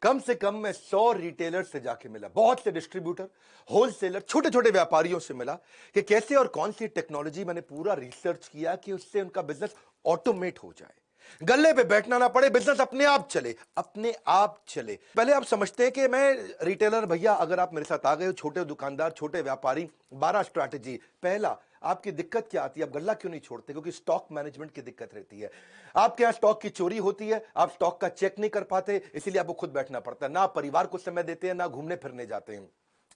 कम से कम मैं 100 रिटेलर से जाके मिला, बहुत से डिस्ट्रीब्यूटर, होलसेलर, छोटे छोटे व्यापारियों से मिला कि कैसे और कौन सी टेक्नोलॉजी, मैंने पूरा रिसर्च किया कि उससे उनका बिजनेस ऑटोमेट हो जाए, गल्ले पे बैठना ना पड़े, बिजनेस अपने आप चले, अपने आप चले। पहले आप समझते हैं कि मैं रिटेलर भैया, अगर आप मेरे साथ आ गए हो, छोटे दुकानदार, छोटे व्यापारी, 12 स्ट्रैटेजी। पहला, आपकी दिक्कत क्या आती है, आप गल्ला क्यों नहीं छोड़ते? क्योंकि स्टॉक मैनेजमेंट की दिक्कत रहती है। आपके यहां स्टॉक की चोरी होती है, आप स्टॉक का चेक नहीं कर पाते, इसीलिए आपको खुद बैठना पड़ता है। ना परिवार को समय देते हैं, ना घूमने फिरने जाते हैं।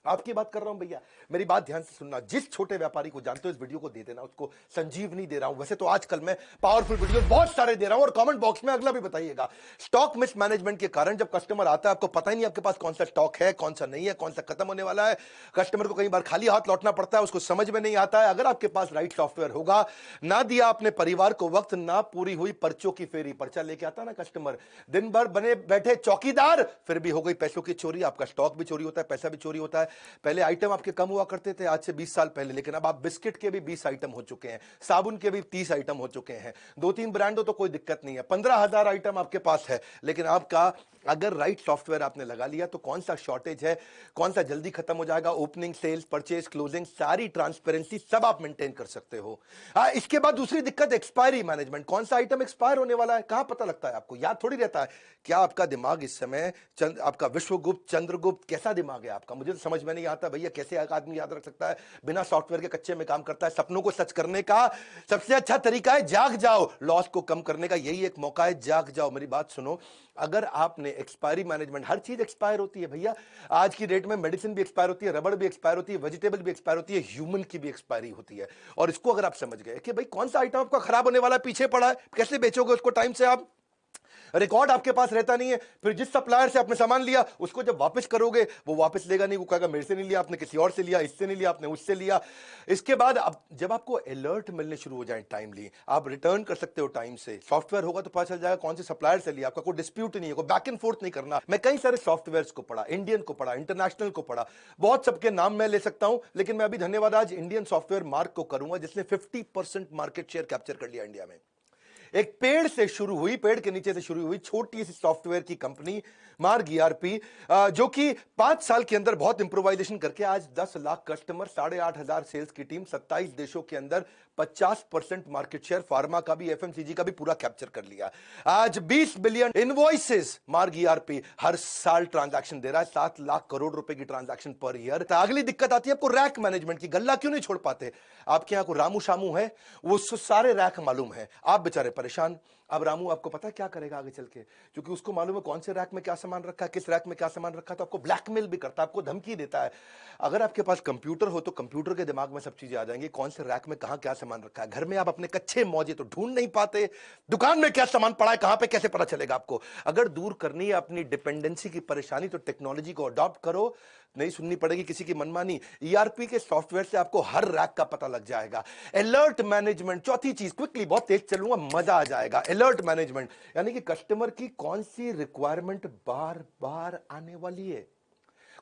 आपकी बात कर रहा हूं भैया, मेरी बात ध्यान से सुनना। जिस छोटे व्यापारी को जानते हो, इस वीडियो को दे देना, उसको संजीवनी दे रहा हूं। वैसे तो आजकल मैं पावरफुल वीडियो बहुत सारे दे रहा हूं, और कमेंट बॉक्स में अगला भी बताइएगा। स्टॉक मिसमैनेजमेंट के कारण जब कस्टमर आता है, आपको पता ही नहीं आपके पास कौन सा स्टॉक है, कौन सा नहीं है, कौन सा खत्म होने वाला है। कस्टमर को कई बार खाली हाथ लौटना पड़ता है, उसको समझ में नहीं आता है। अगर आपके पास राइट सॉफ्टवेयर होगा, ना दिया अपने परिवार को वक्त, ना पूरी हुई पर्चों की फेरी, पर्चा लेके आता ना कस्टमर, दिन भर बने बैठे चौकीदार, फिर भी हो गई पैसों की चोरी, आपका स्टॉक भी चोरी होता है, पैसा भी चोरी होता है। पहले आइटम आपके कम हुआ करते थे आज से 20 साल पहले, लेकिन अब आप बिस्किट के भी 20 आइटम हो चुके हैं, साबुन के भी 30 आइटम हो चुके हैं। 2-3 ब्रांड हो तो कोई दिक्कत नहीं है, 15,000 आइटम आपके पास है। लेकिन आपका अगर राइट सॉफ्टवेयर आपने लगा लिया तो कौन सा शॉर्टेज है, कौन सा जल्दी खत्म हो जाएगा, ओपनिंग, सेल्स, परचेज, क्लोजिंग, सारी ट्रांसपेरेंसी सब आप मेंटेन कर सकते हो। इसके बाद दूसरी दिक्कत एक्सपायरी मैनेजमेंट। कौन सा आइटम एक्सपायर होने वाला है, कहां पता लगता है आपको? याद थोड़ी रहता है। क्या आपका दिमाग इस समय आपका विश्वगुप्त, चंद्रगुप्त, कैसा दिमाग है आपका? मुझे तो समझ में नहीं आता भैया, कैसे एक आदमी याद रख सकता है, बिना सॉफ्टवेयर के कच्चे में काम करता है। सपनों को सच करने का सबसे अच्छा तरीका है जाग जाओ, लॉस को कम करने का यही एक मौका है, जाग जाओ। मेरी बात सुनो, अगर आपने एक्सपायरी मैनेजमेंट, हर चीज एक्सपायर होती है भैया, आज की डेट में मेडिसिन भी एक्सपायर होती है, रबड़ भी एक्सपायर होती है, वेजिटेबल भी एक्सपायर होती है, ह्यूमन की भी एक्सपायरी होती है। और इसको अगर आप समझ गए कि भाई कौन सा आइटम आपका खराब होने वाला है, पीछे पड़ा है, कैसे बेचोगे उसको टाइम से, आप रिकॉर्ड आपके पास रहता नहीं है। फिर जिस सप्लायर से आपने सामान लिया, उसको जब वापस करोगे, वो वापस लेगा नहीं, वो कहेगा मेरे से नहीं लिया आपने, किसी और से लिया, इससे नहीं लिया आपने, उससे लिया। इसके बाद अब जब आपको अलर्ट मिलने शुरू हो जाए टाइमली, आप रिटर्न कर सकते हो टाइम से। सॉफ्टवेयर होगा तो पता चल जाएगा कौन से सप्लायर से लिया, आपका कोई डिस्प्यूट नहीं है, कोई बैक एंड फोर्थ नहीं करना। मैं कई सारे सॉफ्टवेयर को पढ़ा, इंडियन को पढ़ा, इंटरनेशनल को पढ़ा, बहुत सबके नाम मैं ले सकता हूं, लेकिन मैं अभी धन्यवाद आज इंडियन सॉफ्टवेयर मार्क को करूंगा, जिसने 50% मार्केट शेयर कैप्चर कर लिया इंडिया में। एक पेड़ से शुरू हुई, पेड़ के नीचे से शुरू हुई छोटी सी सॉफ्टवेयर की कंपनी मार्ग ईआरपी, जो कि 5 साल के अंदर बहुत इंप्रोवाइजेशन करके आज 10 लाख कस्टमर, 8,500 सेल्स की टीम, 27 देशों के अंदर 50% मार्केट शेयर, फार्मा का भी, एफएमसीजी का भी पूरा कैप्चर कर लिया। आज 20 बिलियन इनवॉइसेस मार्ग ईआरपी हर साल ट्रांजैक्शन दे रहा है, 7 लाख करोड़ रुपए की ट्रांजैक्शन पर ईयर। तो अगली दिक्कत आती है आपको रैक मैनेजमेंट की। गल्ला क्यों नहीं छोड़ पाते? आपके यहां को रामू शामू है, वो सारे रैक मालूम है, आप बेचारे परेशान। अब रामू आपको पता है क्या करेगा आगे चल के, क्योंकि उसको मालूम है कौन से रैक में क्या सामान रखा है, किस रैक में क्या सामान रखा है, तो आपको ब्लैकमेल भी करता है, आपको धमकी देता है। अगर आपके पास कंप्यूटर हो तो कंप्यूटर के दिमाग में सब चीजें आ जाएंगी, कौन से रैक में कहां क्या सामान रखा है। घर में आप अपने कच्चे मौजे तो ढूंढ नहीं पाते, दुकान में क्या सामान पड़ा है, कहां पे कैसे पता चलेगा आपको? अगर दूर करनी है अपनी डिपेंडेंसी की परेशानी, तो टेक्नोलॉजी को अडॉप्ट करो, नहीं सुननी पड़ेगी किसी की मनमानी। ईआरपी के सॉफ्टवेयर से आपको हर रैक का पता लग जाएगा। अलर्ट मैनेजमेंट, चौथी चीज, क्विकली, बहुत तेज चलूंगा, मजा आ जाएगा। अलर्ट मैनेजमेंट यानी कि कस्टमर की कौन सी रिक्वायरमेंट बार बार आने वाली है,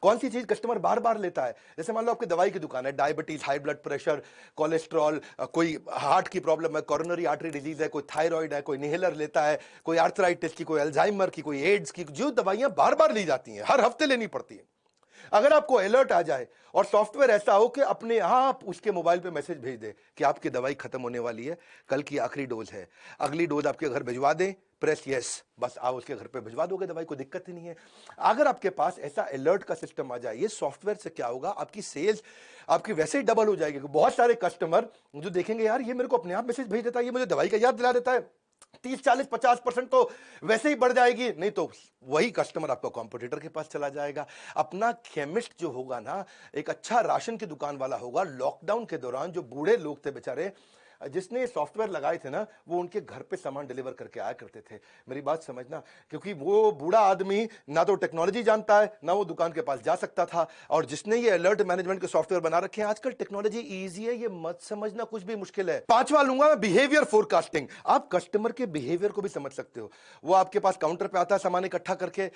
कौन सी चीज कस्टमर बार बार लेता है। जैसे मान लो आपकी दवाई की दुकान है, diabetes, high blood pressure, cholesterol, कोई हार्ट की प्रॉब्लम है, कोरोनरी आर्टरी डिजीज है, कोई थायराइड है, कोई इनहेलर लेता है, कोई आर्थराइटिस की, कोई अल्जाइमर की, कोई एड्स की, जो दवाइयां बार बार ली जाती हैं, हर हफ्ते लेनी पड़ती है। अगर आपको अलर्ट आ जाए और सॉफ्टवेयर ऐसा हो कि अपने आप उसके मोबाइल पे मैसेज भेज दे कि आपकी दवाई खत्म होने वाली है, कल की आखिरी डोज है, अगली डोज आपके घर भिजवा दें, प्रेस यस, बस आप उसके घर पे भिजवा दोगे दवाई, कोई दिक्कत ही नहीं है। अगर आपके पास ऐसा अलर्ट का सिस्टम आ जाए, ये सॉफ्टवेयर से क्या होगा, आपकी सेल्स आपकी वैसे ही डबल हो जाएगी। बहुत सारे कस्टमर जो देखेंगे यार ये मेरे को अपने आप मैसेज भेज देता है, ये मुझे दवाई का याद दिला देता है, 30-40-50% तो वैसे ही बढ़ जाएगी। नहीं तो वही कस्टमर आपका कॉम्पिटिटर के पास चला जाएगा। अपना केमिस्ट जो होगा ना, एक अच्छा राशन की दुकान वाला होगा, लॉकडाउन के दौरान जो बूढ़े लोग थे बेचारे, जिसने सॉफ्टवेयर लगाए थे ना, वो उनके घर पे सामान डिलीवर करके आया करते थे। मेरी बात समझना, क्योंकि वो बूढ़ा आदमी ना तो टेक्नोलॉजी जानता है, ना वो दुकान के पास जा सकता था। और जिसने ये अलर्ट मैनेजमेंट के सॉफ्टवेयर बना रखे हैं, आजकल टेक्नोलॉजी इजी है, ये मत समझना कुछ भी मुश्किल है। पांचवा लूंगा मैं, बिहेवियर फोरकास्टिंग। आप कस्टमर के बिहेवियर को भी समझ सकते हो। वो आपके पास काउंटर पे आता है सामान इकट्ठा करके,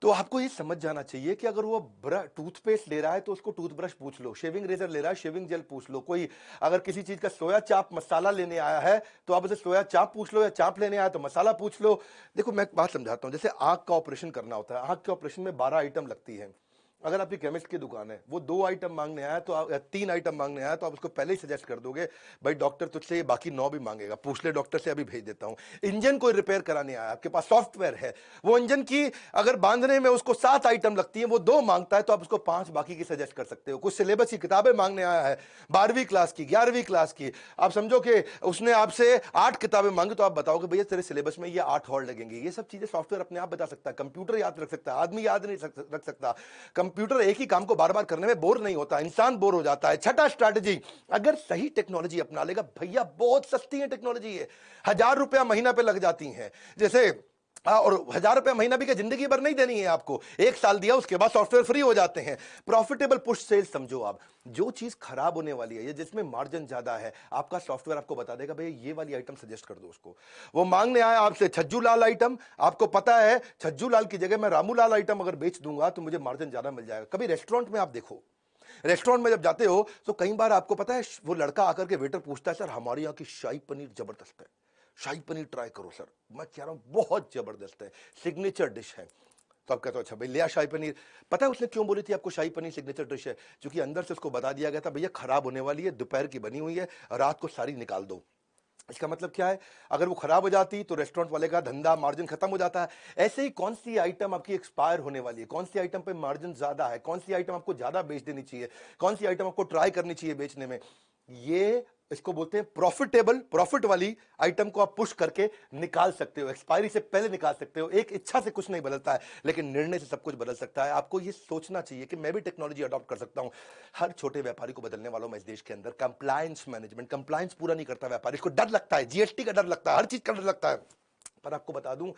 तो आपको ये समझ जाना चाहिए कि अगर वो टूथपेस्ट ले रहा है तो उसको टूथब्रश पूछ लो, शेविंग रेजर ले रहा है शेविंग जेल पूछ लो, कोई अगर किसी चीज का सोया चाप मसाला लेने आया है तो आप उसे सोया चाप पूछ लो, या चाप लेने आया तो मसाला पूछ लो। देखो मैं एक बात समझाता हूं, जैसे आंख का ऑपरेशन करना होता है, आंख के ऑपरेशन में 12 आइटम लगती है। अगर आपकी केमिस्ट की दुकान है, वो 2 आइटम मांगने आया तो या 3 आइटम मांगने आया तो आप उसको पहले ही सजेस्ट कर दोगे भाई डॉक्टर तुझसे ये बाकी 9 भी मांगेगा, पूछ ले डॉक्टर से, अभी भेज देता हूं। इंजन कोई रिपेयर कराने आया, आपके पास सॉफ्टवेयर है, वो इंजन की अगर बांधने में उसको 7 आइटम लगती है, वो 2 मांगता है तो आप उसको 5 बाकी की सजेस्ट कर सकते हो। कुछ सिलेबस की किताबें मांगने आया है, 12वीं क्लास की, 11वीं क्लास की, आप समझो कि उसने आपसे 8 किताबें मांगी तो आप बताओगे भैया तेरे सिलेबस में ये 8 और लगेंगे। ये सब चीजें सॉफ्टवेयर अपने आप बता सकता है, कंप्यूटर याद रख सकता है, आदमी याद नहीं रख सकता। कंप्यूटर एक ही काम को बार बार करने में बोर नहीं होता, इंसान बोर हो जाता है। छठा स्ट्रैटेजी, अगर सही टेक्नोलॉजी अपना लेगा, भैया बहुत सस्ती है टेक्नोलॉजी है, 1000 रुपया महीना पे लग जाती है। जैसे और 1000 रुपया महीना भी क्या जिंदगी भर नहीं देनी है आपको, 1 साल दिया उसके बाद सॉफ्टवेयर फ्री हो जाते हैं। प्रॉफिटेबल पुश सेल्स समझो आप, जो चीज खराब होने वाली है या जिसमें मार्जिन ज्यादा है, आपका सॉफ्टवेयर आपको बता देगा भाई ये वाली आइटम सजेस्ट कर दो उसको। वो मांगने आया आपसे छज्जू लाल आइटम, आपको पता है छज्जू लाल की जगह मैं रामू लाल आइटम अगर बेच दूंगा तो मुझे मार्जिन ज्यादा मिल जाएगा। कभी रेस्टोरेंट में आप देखो, रेस्टोरेंट में जब जाते हो तो कई बार आपको पता है वो लड़का आकर के वेटर पूछता है सर हमारे यहाँ की शाही पनीर जबरदस्त है, शाही पनीर ट्राई करो सर। मैं कह रहा हूं बहुत जबरदस्त है, सिग्नेचर डिश है। तो आप कहते हो अच्छा भाई लिया शाही पनीर। पता है उसने क्यों बोली थी आपको शाही पनीर सिग्नेचर डिश है? क्योंकि अंदर से उसको बता दिया गया था भैया खराब होने वाली है, दोपहर की बनी हुई है, रात को सारी निकाल दो। इसका मतलब क्या है, अगर वो खराब हो जाती तो रेस्टोरेंट वाले का धंधा मार्जिन खत्म हो जाता है। ऐसे ही कौन सी आइटम आपकी एक्सपायर होने वाली है, कौन सी आइटम पे मार्जिन ज्यादा है, कौन सी आइटम आपको ज्यादा बेच देनी चाहिए, कौन सी आइटम आपको ट्राई करनी चाहिए बेचने में, ये इसको बोलते हैं प्रॉफिटेबल। प्रॉफिट वाली आइटम को आप पुश करके निकाल सकते हो, एक्सपायरी से पहले निकाल सकते हो। एक इच्छा से कुछ नहीं बदलता है, लेकिन निर्णय से सब कुछ बदल सकता है। आपको ये सोचना चाहिए कि मैं भी टेक्नोलॉजी अडॉप्ट कर सकता हूं। हर छोटे व्यापारी को बदलने वालों में इस देश के अंदर कंप्लायंस मैनेजमेंट, कंप्लायंस पूरा नहीं करता व्यापारी, इसको डर लगता है, जीएसटी का डर लगता है, हर चीज का डर लगता है। पर आपको बता दूं,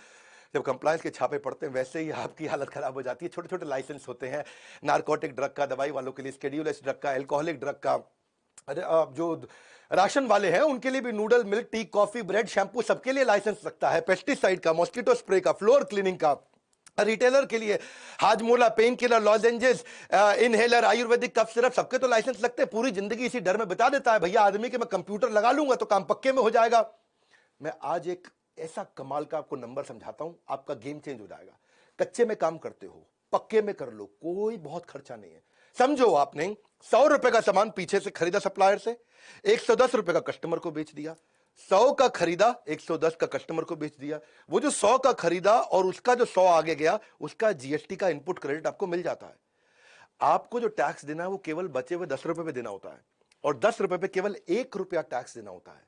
जब कंप्लायंस के छापे पड़ते हैं वैसे ही आपकी हालत खराब हो जाती है। छोटे छोटे लाइसेंस होते हैं, नारकोटिक ड्रग का, दवाई वालों के लिए स्केड्यूल एच ड्रग का, एल्कोहलिक ड्रग का, अरे जो राशन वाले हैं उनके लिए भी noodle, milk, tea, coffee, bread, shampoo, सबके लिए लाइसेंस लगता है। पेस्टिसाइड का, मॉस्किटो स्प्रे का, फ्लोर क्लीनिंग का। रिटेलर के लिए Hajmola, pain killer, lozenges, inhaler, Ayurvedic cough syrup, सबके तो लाइसेंस लगते हैं। पूरी जिंदगी इसी डर में बिता देता है भैया आदमी कि मैं कंप्यूटर लगा लूंगा तो काम पक्के में हो जाएगा। मैं आज एक ऐसा कमाल का आपको नंबर समझाता हूं, आपका गेम चेंज हो जाएगा। कच्चे में काम करते हो, पक्के में कर लो, कोई बहुत खर्चा नहीं है। समझो आपने 100 रुपए का सामान पीछे से खरीदा सप्लायर से, 110 रुपए का कस्टमर को बेच दिया। 100 का खरीदा, 110 का कस्टमर को बेच दिया। वो जो 100 का खरीदा और उसका जो 100 आगे गया, उसका जीएसटी का इनपुट क्रेडिट आपको मिल जाता है। आपको जो टैक्स देना है वो केवल बचे हुए 10 रुपए पे देना होता है, और 10 रुपए पे केवल 1 रुपया टैक्स देना होता है।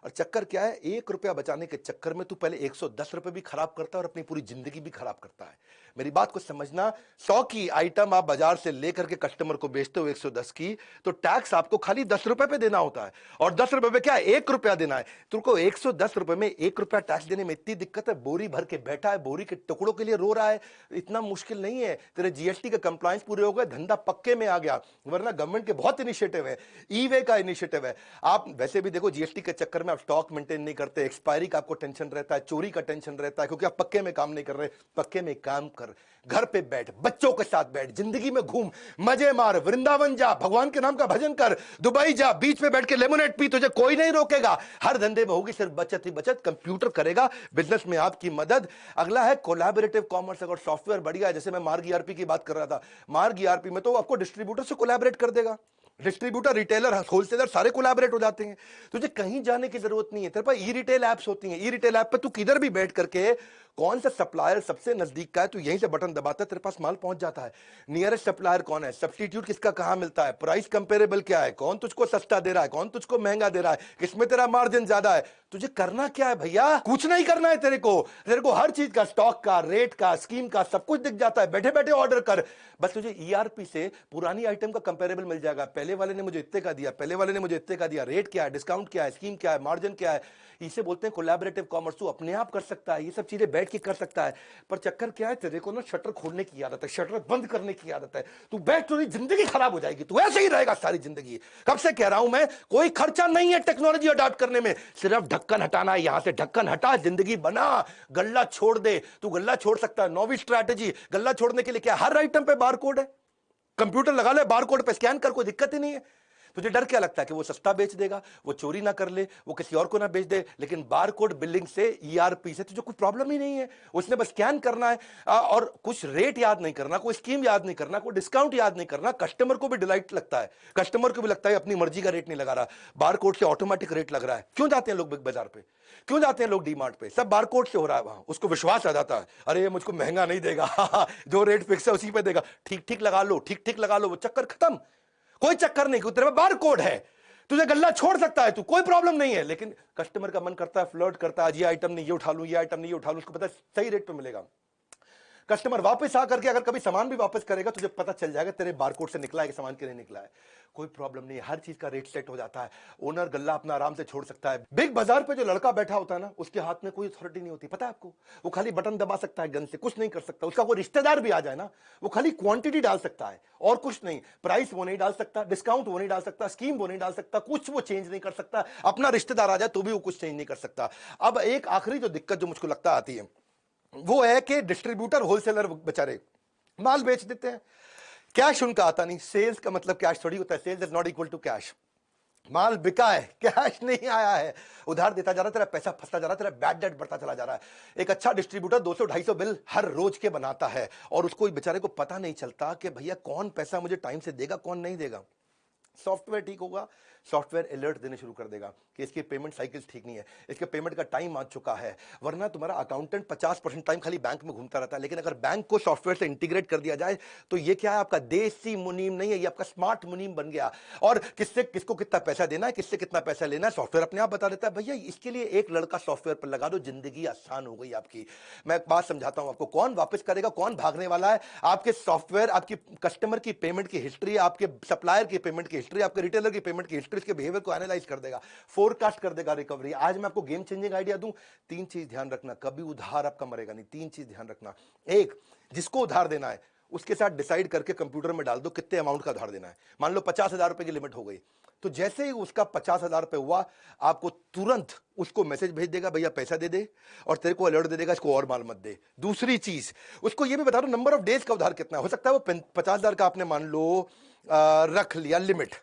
और चक्कर क्या है, 1 रुपया बचाने के चक्कर में तू पहले 110 रुपए भी खराब करता है और अपनी पूरी जिंदगी भी खराब करता है। मेरी बात को समझना, 100 की आइटम आप बाजार से लेकर के कस्टमर को बेचते हो 110 की, तो टैक्स आपको खाली 10 रुपए पे देना होता है। और 10 रुपए पे क्या 1 रुपया देना है। तुमको 110 रुपए में 1 रुपया टैक्स देने में इतनी दिक्कत है, बोरी भर के बैठा है, बोरी के टुकड़ों के लिए रो रहा है, इतना मुश्किल नहीं है। तेरे जीएसटी के कंप्लायंस पूरे हो गए, धंधा पक्के में आ गया। वरना गवर्नमेंट के बहुत इनिशिएटिव है, ई वे का इनिशिएटिव है। आप वैसे भी देखो जीएसटी के चक्कर में आप स्टॉक मेंटेन नहीं करते, एक्सपायरी का आपको टेंशन रहता है, चोरी का टेंशन रहता है, क्योंकि आप पक्के में काम नहीं कर रहे। पक्के में काम कर, घर पे बैठ, बच्चों के साथ बैठ, जिंदगी में घूम, मजे मार, वृंदावन जा, भगवान के नाम का भजन कर, दुबई जा, बीच में बैठ के लेमोनेड पी, तुझे कोई नहीं रोकेगा। हर धंधे में होगी सिर्फ बचत ही बचत, कंप्यूटर करेगा बिजनेस में आपकी मदद। अगला है कोलैबोरेटिव कॉमर्स। अगर सॉफ्टवेयर बढ़िया है, जैसे मैं मार्ग ईआरपी की बात कर रहा था, मार्ग ईआरपी में तो आपको डिस्ट्रीब्यूटर से कोलैबोरेट कर देगा। डिस्ट्रीब्यूटर, रिटेलर, होलसेलर सारे कोलैबोरेट हो जाते हैं। तुझे कहीं जाने की जरूरत नहीं है। तेरे पास ई रिटेल एप्स होती हैं, ई रिटेल ऐप पे तू किधर भी बैठ करके कौन सा सप्लायर सबसे नजदीक का है, तू यहीं से बटन दबाता है, तेरे पास माल पहुंच जाता है। नियरेस्ट सप्लायर कौन है, सब्स्टिट्यूट किसका कहां मिलता है, प्राइस कंपेरेबल क्या है, कौन तुझको सस्ता दे रहा है, कौन तुझको महंगा दे रहा है, किसमें तेरा मार्जिन ज्यादा है। तुझे करना क्या है भैया, कुछ नहीं करना है। तेरे को हर चीज का, स्टॉक का, रेट का, स्कीम का सब कुछ दिख जाता है। बैठे बैठे ऑर्डर कर, बस तुझे ईआरपी से पुरानी आइटम का कंपेरेबल मिल जाएगा। पहले वाले ने मुझे इतने का दिया, पहले वाले ने मुझे इतने का दिया, रेट क्या है, डिस्काउंट क्या है, स्कीम क्या है, मार्जिन क्या है। इसे बोलते हैं कोलैबोरेटिव कॉमर्स। तू अपने आप कर सकता है ये सब चीजें बैठ बैठ के कर सकता है। पर चक्कर क्या है, तेरे को ना शटर खोलने की आदत है, शटर बंद करने की आदत है। तू बैठ, तो जिंदगी खराब हो जाएगी, तू ऐसे ही रहेगा सारी जिंदगी। कब से कह रहा हूं मैं, कोई खर्चा नहीं है टेक्नोलॉजी अडॉप्ट करने में, सिर्फ ढक्कन हटाना है। यहां से ढक्कन हटा, जिंदगी बना, गल्ला छोड़ दे। तू गल्ला छोड़ सकता है, नौवीं स्ट्रैटेजी। गल्ला छोड़ने के लिए क्या, हर आइटम पे बारकोड है, कंप्यूटर लगा ले, बारकोड पे स्कैन कर, कोई दिक्कत ही नहीं है। तुझे डर क्या लगता है कि वो सस्ता बेच देगा, वो चोरी ना कर ले, वो किसी और को ना बेच दे? लेकिन बारकोड बिलिंग से, ईआरपी से तुझे कोई प्रॉब्लम ही नहीं है। उसने बस स्कैन करना है और कुछ रेट याद नहीं करना, कोई स्कीम याद नहीं करना, कोई डिस्काउंट याद नहीं करना। कस्टमर को भी डिलाइट लगता है, कस्टमर को भी लगता है अपनी मर्जी का रेट नहीं लगा रहा, बारकोड से ऑटोमेटिक रेट लग रहा है। क्यों जाते हैं लोग बिग बाजार पे, क्यों जाते हैं लोग डीमार्ट पे? सब बारकोड से हो रहा है वहां, उसको विश्वास आ जाता है, अरे ये मुझको महंगा नहीं देगा जो रेट फिक्स है उसी पे देगा, ठीक ठीक लगा लो, ठीक ठीक लगा लो, वो चक्कर खत्म। कोई चक्कर नहीं, तेरे में बारकोड है, तुझे गल्ला छोड़ सकता है तू, कोई प्रॉब्लम नहीं है। लेकिन कस्टमर का मन करता है, फ्लर्ट करता है, ये आइटम नहीं ये उठा लूं, ये आइटम नहीं ये उठा लूं, उसको पता है सही रेट पे मिलेगा। कस्टमर वापस आकर के अगर कभी सामान भी वापस करेगा, तुझे पता चल जाएगा तेरे बारकोड से निकला है कि सामान के नहीं निकला है। कोई प्रॉब्लम नहीं है, हर चीज का रेट सेट हो जाता है, ओनर गल्ला अपना आराम से छोड़ सकता है। बिग बाजार पे जो लड़का बैठा होता है ना, उसके हाथ में कोई अथॉरिटी नहीं होती, पता है आपको? वो खाली बटन दबा सकता है, गन से कुछ नहीं कर सकता। उसका कोई रिश्तेदार भी आ जाए ना, वो खाली क्वांटिटी डाल सकता है और कुछ नहीं। प्राइस वो नहीं डाल सकता, डिस्काउंट वो नहीं डाल सकता, स्कीम वो नहीं डाल सकता, कुछ वो चेंज नहीं कर सकता। अपना रिश्तेदार आ जाए तो भी वो कुछ चेंज नहीं कर सकता। अब एक आखिरी जो दिक्कत जो मुझको लगता आती है, वो है कि डिस्ट्रीब्यूटर होलसेलर बेचारे माल बेच देते हैं, कैश उनका आता नहीं। सेल्स का मतलब कैश थोड़ी होता है, sales is not equal to cash. माल बिका है, कैश नहीं आया है, उधार देता जा रहा है, तेरा पैसा फंसता जा रहा है, तेरा बैड डेट बढ़ता चला जा रहा है। एक अच्छा डिस्ट्रीब्यूटर 200-250 बिल हर रोज के बनाता है और उसको बेचारे को पता नहीं चलता कि भैया कौन पैसा मुझे टाइम से देगा, कौन नहीं देगा। सॉफ्टवेयर ठीक होगा, सॉफ्टवेयर अलर्ट देने शुरू कर देगा कि इसकी पेमेंट साइकिल ठीक नहीं है, इसके पेमेंट का टाइम आ चुका है। वरना तुम्हारा अकाउंटेंट 50% टाइम खाली बैंक में घूमता रहता है। लेकिन अगर बैंक को सॉफ्टवेयर से इंटीग्रेट कर दिया जाए तो ये क्या है, आपका देसी मुनीम नहीं है, ये आपका स्मार्ट मुनीम बन गया। और किससे किसको कितना पैसा देना है, किससे कितना पैसा लेना है, सॉफ्टवेयर अपने आप बता देता है। भैया इसके लिए एक लड़का सॉफ्टवेयर पर लगा दो, जिंदगी आसान हो गई आपकी। मैं एक बात समझाता हूं आपको, कौन वापस करेगा, कौन भागने वाला है? आपके सॉफ्टवेयर आपकी कस्टमर की पेमेंट की हिस्ट्री, आपके सप्लायर की पेमेंट की हिस्ट्री, आपके रिटेलर की पेमेंट की हिस्ट्री, इसके बिहेवियर को एनालाइज कर देगा, फोरकास्ट कर देगा रिकवरी। आज मैं आपको गेम चेंजिंग आइडिया दूं, 3 चीज ध्यान रखना, कभी उधार आपका मरेगा नहीं। 3 चीज ध्यान रखना। एक, जिसको उधार देना है उसके साथ डिसाइड करके कंप्यूटर में डाल दो कितने अमाउंट का उधार देना है। मान लो 50,000 रुपए की लिमिट हो गई, तो जैसे ही उसका 50,000 रुपए हुआ, आपको तुरंत उसको मैसेज भेज देगा, भैया पैसा दे दे, और तेरे को अलर्ट दे देगा इसको और माल मत दे। दूसरी चीज, उसको ये भी बता दो नंबर ऑफ डेज का उधार कितना हो सकता है। वो 50,000 का आपने मान लो रख लिया लिमिट,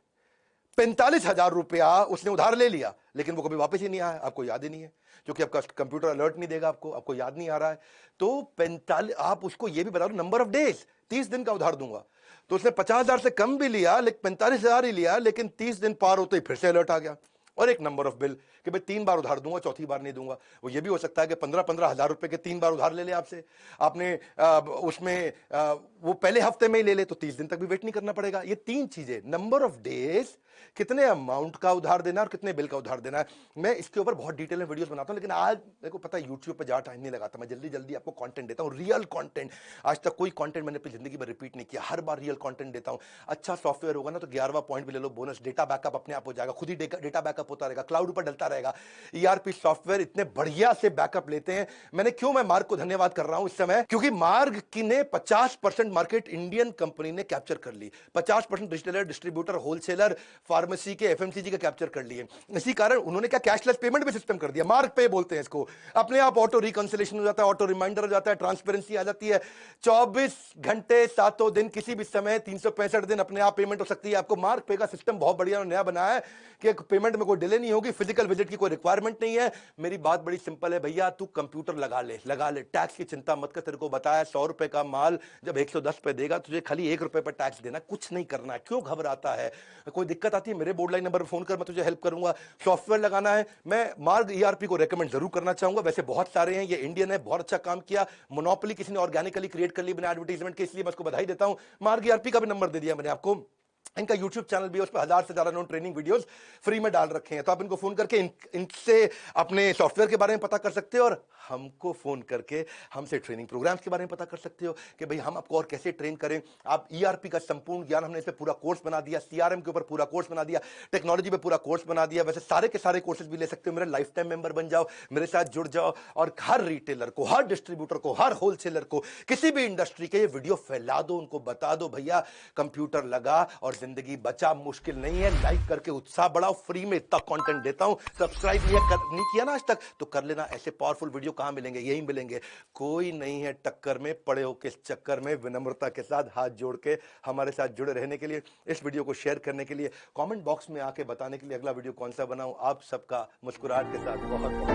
45,000 रुपया उसने उधार ले लिया, लेकिन वो कभी वापस ही नहीं आया, आपको याद ही नहीं है, क्योंकि आपका कंप्यूटर अलर्ट नहीं देगा, आपको याद नहीं आ रहा है। तो 45, आप उसको ये भी बता दो नंबर ऑफ डेज, 30 दिन का उधार दूंगा। तो उसने 50,000 से कम भी लिया, लेकिन 45,000 ही लिया, लेकिन 30 दिन पार होते ही फिर से अलर्ट आ गया। और एक नंबर ऑफ बिल कि भाई 3 बार उधार दूंगा, चौथी बार नहीं दूंगा। वो ये भी हो सकता है कि 15-15 हजार रुपए के 3 बार उधार ले ले आपसे, आपने उसमें वो पहले हफ्ते में ही ले ले, तो 30 दिन तक भी वेट नहीं करना पड़ेगा। ये 3 चीजें, नंबर ऑफ डेज, कितने अमाउंट का उधार देना और कितने बिल का उधार देना है। मैं इसके ऊपर बहुत डिटेल में वीडियोस बनाता हूं, लेकिन आज मेरे को पता है यूट्यूब पे ज्यादा टाइम नहीं लगाता, मैं जल्दी जल्दी आपको कंटेंट देता हूं, रियल कंटेंट। आज तक कोई कंटेंट मैंने अपनी जिंदगी में रिपीट नहीं किया, हर बार रियल कंटेंट देता हूं। अच्छा सॉफ्टवेयर होगा ना तो 11वां पॉइंट भी ले लो, बोनस, डेटा बैकअप अपने आप हो जाएगा, खुद ही डेटा बैकअप होता रहेगा, क्लाउड पर डलता रहेगा। ईआरपी सॉफ्टवेयर इतने बढ़िया से बैकअप लेते हैं। मैं मार्ग को धन्यवाद कर रहा हूं इस समय, क्योंकि मार्ग की ने 50% मार्केट इंडियन कंपनी ने कैप्चर कर ली, 50% रिटेलर, डिस्ट्रीब्यूटर, होलसेलर, फार्मेसी के, एफएमसीजी के कैप्चर कर लिए। इसी कारण उन्होंने क्या कैशलेस पेमेंट भी सिस्टम कर दिया, मार्ग पे बोलते हैं इसको। अपने आप ऑटो रिकंसिलेशन हो जाता है, ऑटो रिमाइंडर हो जाता है, ट्रांसपेरेंसी आ जाती है। 24 घंटे 7 दिन किसी भी समय 365 दिन अपने आप पेमेंट हो सकती है। आपको मार्ग पे का सिस्टम बहुत बढ़िया नया बनाया है कि पेमेंट में कोई डिले नहीं होगी, फिजिकल विजिट की कोई रिक्वायरमेंट नहीं है। मेरी बात बड़ी सिंपल है भैया, तू कंप्यूटर लगा ले, टैक्स की चिंता मत कर। तेरे को बताया 100 रुपए का माल जब 110 पे देगा, तुझे खाली 1 रुपए पर टैक्स देना, कुछ नहीं करना है। क्यों घबराता है? कोई दिक्कत आती है मेरे बोर्ड लाइन नंबर पर फोन कर, मैं तुझे हेल्प करूंगा। सॉफ्टवेयर लगाना है, मैं मार्ग ईआरपी को रेकमेंड जरूर करना चाहूंगा। वैसे बहुत सारे हैं, ये इंडियन है, बहुत अच्छा काम किया, मोनोपोली किसी ने ऑर्गेनिकली क्रिएट कर ली बिना एडवर्टाइजमेंट के, इसलिए मैं उसको बधाई देता हूं। मार्ग ईआरपी का भी नंबर दे दिया मैंने आपको, इनका यूट्यूब चैनल भी है, उस पर 1000 से ज्यादा नॉन ट्रेनिंग वीडियोस फ्री में डाल रखे हैं। तो आप इनको फोन करके इनसे अपने सॉफ्टवेयर के बारे में पता कर सकते हो और हमको फोन करके हमसे ट्रेनिंग प्रोग्राम्स के बारे में पता कर सकते हो कि भाई हम आपको और कैसे ट्रेन करें। आप ईआरपी का संपूर्ण ज्ञान, हमने इस पे पूरा कोर्स बना दिया, सीआरएम के ऊपर पूरा कोर्स बना दिया, टेक्नोलॉजी पे पूरा कोर्स बना दिया। वैसे सारे के सारे कोर्सेज भी ले सकते हो। मेरे लाइफ टाइम मेंबर बन जाओ, मेरे साथ जुड़ जाओ और हर रिटेलर को, हर डिस्ट्रीब्यूटर को, हर होलसेलर को, किसी भी इंडस्ट्री के ये वीडियो फैला दो, उनको बता दो भैया कंप्यूटर लगा और जिंदगी बचा। मुश्किल नहीं है, लाइक करके उत्साह बढ़ाओ। फ्री में इतना कंटेंट देता हूं, सब्सक्राइब नहीं किया ना आज तक तो कर लेना। ऐसे पावरफुल वीडियो कहां मिलेंगे? यही मिलेंगे। कोई नहीं है टक्कर में, पड़े हो किस चक्कर में। विनम्रता के साथ हाथ जोड़ के हमारे साथ जुड़े रहने के लिए, इस वीडियो को शेयर करने के लिए, कमेंट बॉक्स में आके बताने के लिए अगला वीडियो कौन सा बनाऊं। आप सबका मुस्कुराहट के साथ बहुत बहुत